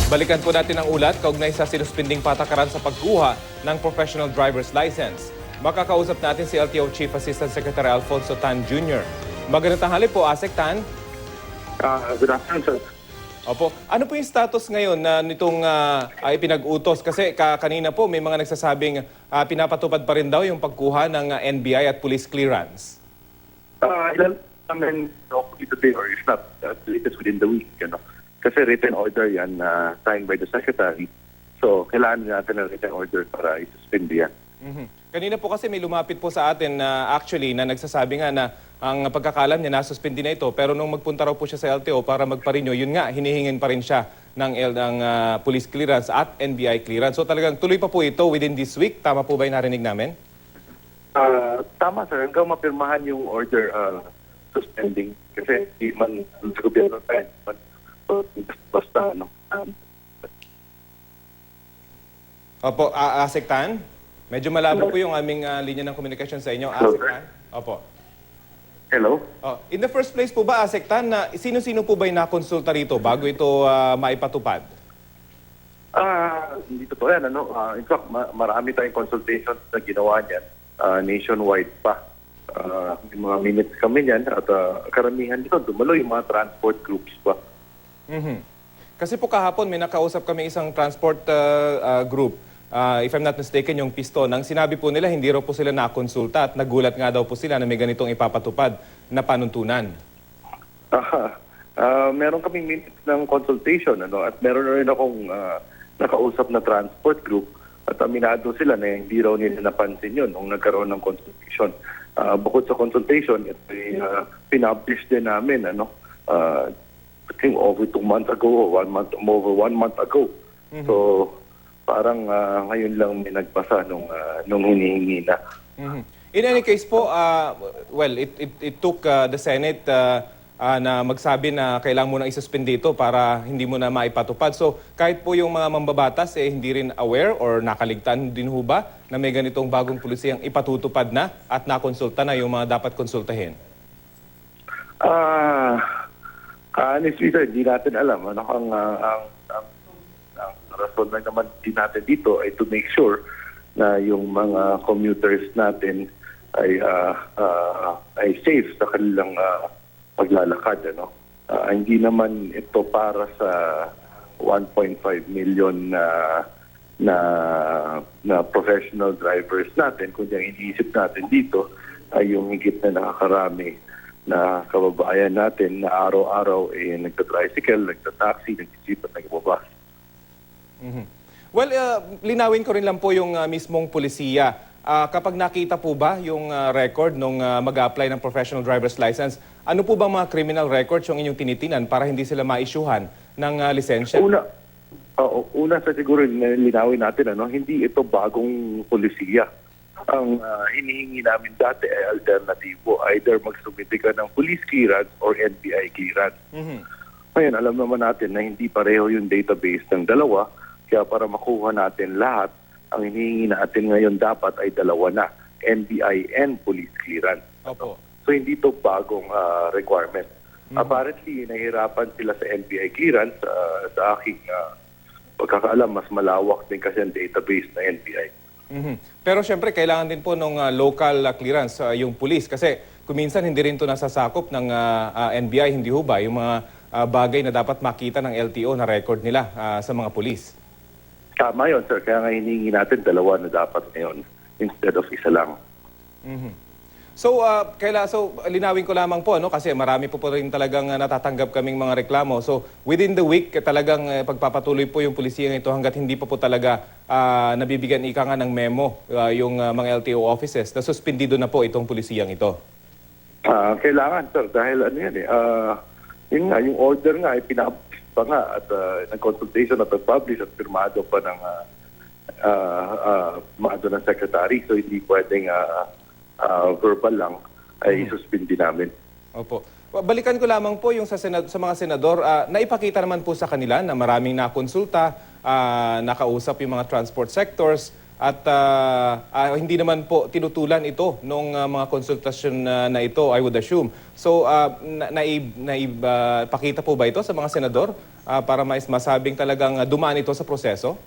Balikan po natin ang ulat kaugnay sa sinuspinding patakaran sa pagkuha ng professional driver's license. Makakausap natin si LTO Chief Assistant Secretary Alfonso Tan Jr. Magandang tanghali po, Asek Tan. Good afternoon, sir. Opo. Ano po yung status ngayon na nitong ipinag-utos? Kasi kanina po may mga nagsasabing pinapatupad pa rin daw yung pagkuha ng NBI at police clearance. Ilan namin hopefully today or if not, latest within the week. Kasi written order yan signed by the Secretary. So, kailangan natin ng written order para isuspend yan. Kanina po kasi may lumapit po sa atin na na nagsasabi nga na ang pagkakalam niya nasuspindi na ito. Pero nung magpunta raw po siya sa LTO para magpa-renew, yun nga, hinihingin pa rin siya ng police clearance at NBI clearance. So talagang tuloy pa po ito within this week. Tama po ba yung narinig namin? Tama, sir. Hanggang mapirmahan yung order suspending. Kasi di man sa gobyerno tayo. Basta, Opo, Asek Tan. Medyo malabo po yung aming linya ng komunikasyon sa inyo. Asek Tan. Opo. Hello? In the first place po ba, Asek Tan, na sino-sino po ba yung nakonsulta rito bago ito maipatupad? Hindi totoo yan. In fact, marami tayong consultations na ginawa niyan. Nationwide pa. May mga minutes kami niyan at karamihan dito, dumalo yung mga transport groups pa. Kasi po kahapon may nakausap kami isang transport group. If I'm not mistaken, yung Piston. Ang sinabi po nila, hindi raw po sila nakonsulta at nagulat nga daw po sila na may ganitong ipapatupad na panuntunan. Meron kaming minutes ng consultation at meron na rin akong nakausap na transport group at aminado sila na hindi raw nila napansin yun nung nagkaroon ng consultation. Bukod sa consultation, pinablish din namin I think over 2 months ago, over 1 month ago. So, parang ngayon lang may nagpasa nung hinihingi na. In any case po, well, it took the Senate na magsabi na kailangan mo na isuspend dito para hindi mo na maipatupad. So, kahit po yung mga mambabatas, hindi rin aware or nakaligtaan din ho ba na may ganitong bagong pulisiyang ipatutupad na at nakonsulta na yung mga dapat konsultahin? Honestly, sir, hindi natin alam. Ang rason lang naman din natin dito ay to make sure na yung mga commuters natin ay safe sa kanilang paglalakad. Hindi naman ito para sa 1.5 million na professional drivers natin. Kung yung iniisip natin dito ay yung higit na nakakarami na kababayan natin na araw-araw nagta-tricycle, nagta-taxi, nag-jeep at nag-bus. Well, linawin ko rin lang po yung mismong polisiya. Kapag nakita po ba yung record nung mag-a-apply ng professional driver's license, ano po ba mga criminal records yung inyong tinitinan para hindi sila ma-issuehan ng lisensya? Una sa siguro linawin natin, hindi ito bagong polisiya. Ang hinihingi namin dati ay alternatibo. Either magsumite ka ng police clearance or NBI clearance. Ngayon, alam naman natin na hindi pareho yung database ng dalawa. Kaya para makuha natin lahat, ang hinihingi natin ngayon dapat ay dalawa na, NBI and police clearance. Opo. So hindi ito bagong requirement. Apparently, nahirapan sila sa NBI clearance. Sa aking pagkakaalam, mas malawak din kasi ang database na NBI. Pero syempre, kailangan din po ng local clearance yung police kasi kuminsan hindi rin ito nasasakop ng NBI, hindi ho ba? Yung mga bagay na dapat makita ng LTO na record nila sa mga police. Tama yun, sir. Kaya nga hinihingi natin dalawa na dapat ngayon instead of isa lang. So, linawin ko lamang po, kasi marami po rin talagang natatanggap kaming mga reklamo. So, within the week, talagang pagpapatuloy po yung pulisiyang ito hanggat hindi pa po talaga nabibigyan ika nga ng memo yung mga LTO offices na suspendido na po itong pulisiyang ito. Kailangan, sir, dahil yun nga, yung order nga ay pinapublish pa nga at nag-consultation at nag-publish at firmado pa ng ng secretary. So, hindi pwedeng verbal lang ay suspindi namin. Opo. Balikan ko lamang po yung sa mga senador. Naipakita naman po sa kanila na maraming nakonsulta, nakausap yung mga transport sectors at hindi naman po tinutulan ito nung mga konsultasyon na ito, I would assume. So, naipakita po ba ito sa mga senador para masabing talagang dumaan ito sa proseso?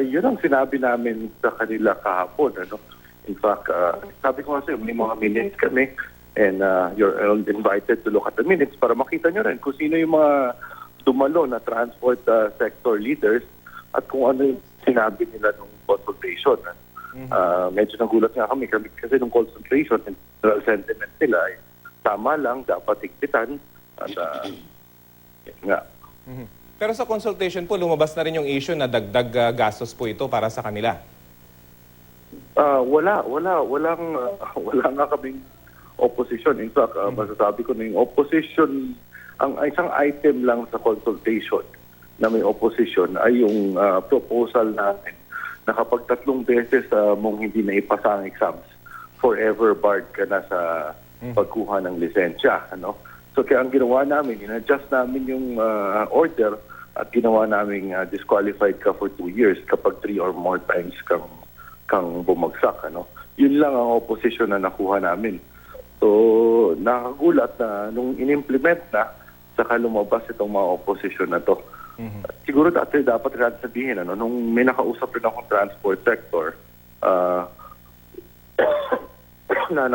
Yun ang sinabi namin sa kanila kahapon. Ano? In fact, sabi ko kasi may mga minutes kami and you're all invited to look at the minutes para makita nyo rin kung sino yung mga dumalo na transport sector leaders at kung ano yung sinabi nila nung consultation. Medyo nagulat nga kami kasi nung consultation, the sentiment nila ay tama lang, dapat higpitan at yun nga. Pero sa consultation po, lumabas na rin yung issue na dagdag gastos po ito para sa kanila. Wala nga kaming opposition. In fact, masasabi ko na yung opposition, ang isang item lang sa consultation na may opposition ay yung proposal natin na kapag 3 beses mong hindi na ipasa ang exams, forever barred ka na sa pagkuha ng lisensya. Ano? So kaya ang ginawa namin, in-adjust namin yung order at ginawa namin disqualified ka for 2 years kapag 3 or more times kang bumagsak. Ano? Yun lang ang opposition na nakuha namin. So nakagulat na nung in-implement na, saka lumabas itong mga opposition na to. Siguro dapat sabihin, ano, nung may nakausap rin akong transport sector, na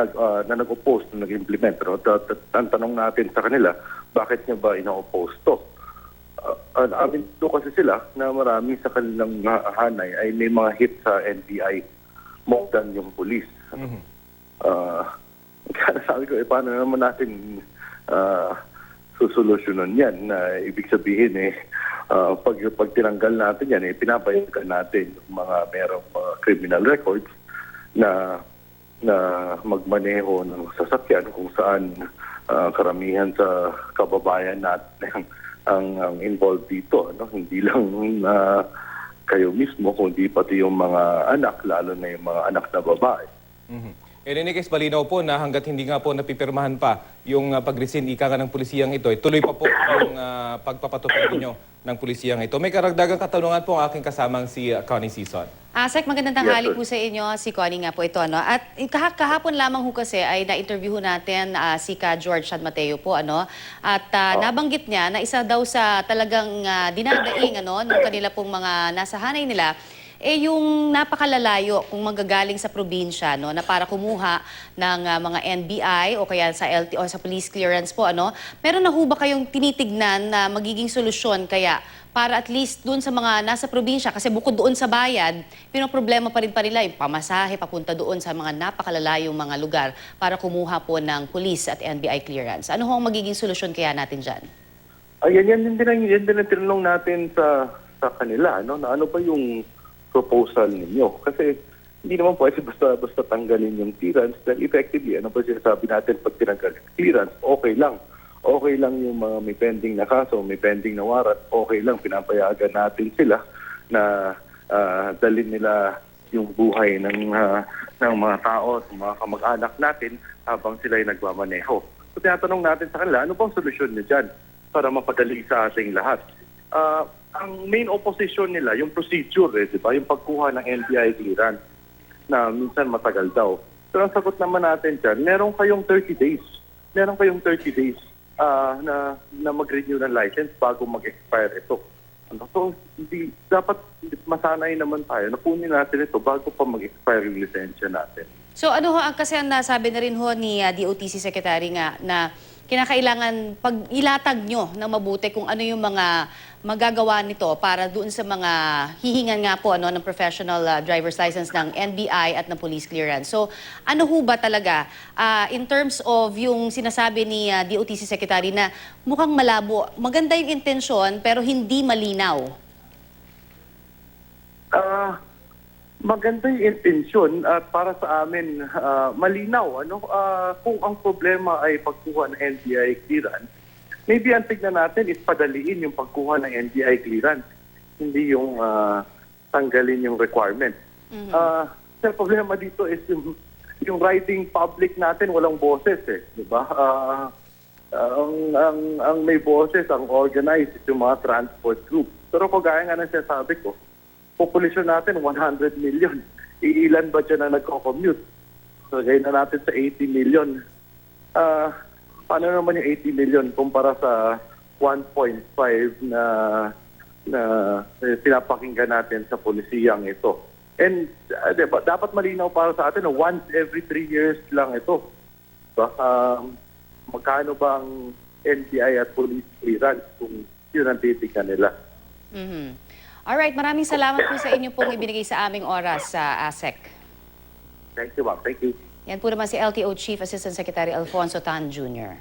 nag-oppose, na nag-implement. Pero ang tanong natin sa kanila, bakit niya ba ina-oppose to? Amin to kasi sila na marami sa kanilang hanay ay may mga hit sa NBI more than yung police. Kaya sabi ko, paano naman natin susolusyonan yan? Ibig sabihin, pag tinanggal natin yan, pinapayagan natin yung mga merong criminal records na magmaneho ng sasakyan kung saan karamihan sa kababayan natin ang involved dito. No? Hindi lang kayo mismo, kundi pati yung mga anak, lalo na yung mga anak na babae. In any case, malinaw po na hanggat hindi nga po napipirmahan pa yung pag-rescind ika nga ng pulisiyang ito, tuloy pa po yung pagpapatupad ninyo ng pulisiyang ito. May karagdagang katanungan po ang aking kasamang si Connie Sison. Sek, magandang tanghali po sa inyo. Si Connie nga po ito. Ano? At kahapon lamang ho kasi ay na-interview natin si Ka George San Mateo po. Ano? At nabanggit niya na isa daw sa talagang dinadaing ng kanila pong mga nasa hanay nila, yung napakalalayo kung manggagaling sa probinsya, no, na para kumuha ng mga NBI o kaya sa LTO, sa police clearance po, meron na ho ba kayong tinitignan na magiging solusyon kaya para at least doon sa mga nasa probinsya, kasi bukod doon sa bayad, pinoproblema pa rin nila yung pamasahe papunta doon sa mga napakalalayong mga lugar para kumuha po ng police at NBI clearance. Ano ho ang magiging solusyon kaya natin dyan? Yan din ang tinanong natin sa kanila, no? Na ano pa yung proposal ninyo. Kasi hindi naman po basta tanggalin yung clearance dahil effectively, ano ba sinasabi natin pag tinanggal yung clearance, okay lang. Okay lang yung mga may pending na kaso, may pending na warrant, okay lang, pinapayagan natin sila na dalhin nila yung buhay ng mga tao at mga kamag-anak natin habang sila ay nagmamaneho. So tinatanong natin sa kanila, ano bang solusyon niyo dyan para mapadali sa ating lahat? Ang main opposition nila, yung procedure, di ba? Yung pagkuha ng NBI clearance na minsan matagal daw. Pero ang sagot naman natin dyan, meron kayong 30 days. Meron kayong 30 days na mag-renew ng license bago mag-expire ito. So, dapat masanay naman tayo na kunin natin ito bago pa mag-expire yung lisensya natin. So ano ho, kasi ang nasabi na rin ho ni DOTC Secretary nga na kinakailangan pag-ilatag nyo na mabuti kung ano yung mga magagawa nito para doon sa mga hihingan nga po ng professional driver's license ng NBI at ng police clearance. So ano ho ba talaga in terms of yung sinasabi ni DOTC Secretary na mukhang malabo, maganda yung intensyon pero hindi malinaw? Maganda yung intensyon at para sa amin malinaw. Kung ang problema ay pagkuha ng NBI clearance, maybe ang tignan natin is padaliin yung pagkuha ng NBI clearance, hindi yung tanggalin yung requirement. Ang problema dito is yung riding public natin walang boses, di ba? Ang may boses, ang organized is yung mga transport group. Pero kagaya nga ng sinasabi ko, populasyon natin 100 million. Iilan ba dyan na nagko-commute? So, gaya na natin sa 80 million. Paano naman yung 80 million kumpara sa 1.5 na pinapakinggan natin sa polisiyang ito. And diba, dapat malinaw para sa atin, once every 3 years lang ito. Magkano bang NBI at police clearance kung yun ang titignan nila? Alright, maraming salamat po sa inyo pong ibinigay sa aming oras sa ASEC. Thank you, ma'am. Thank you. Yan po naman si LTO Chief Assistant Secretary Alfonso Tan Jr.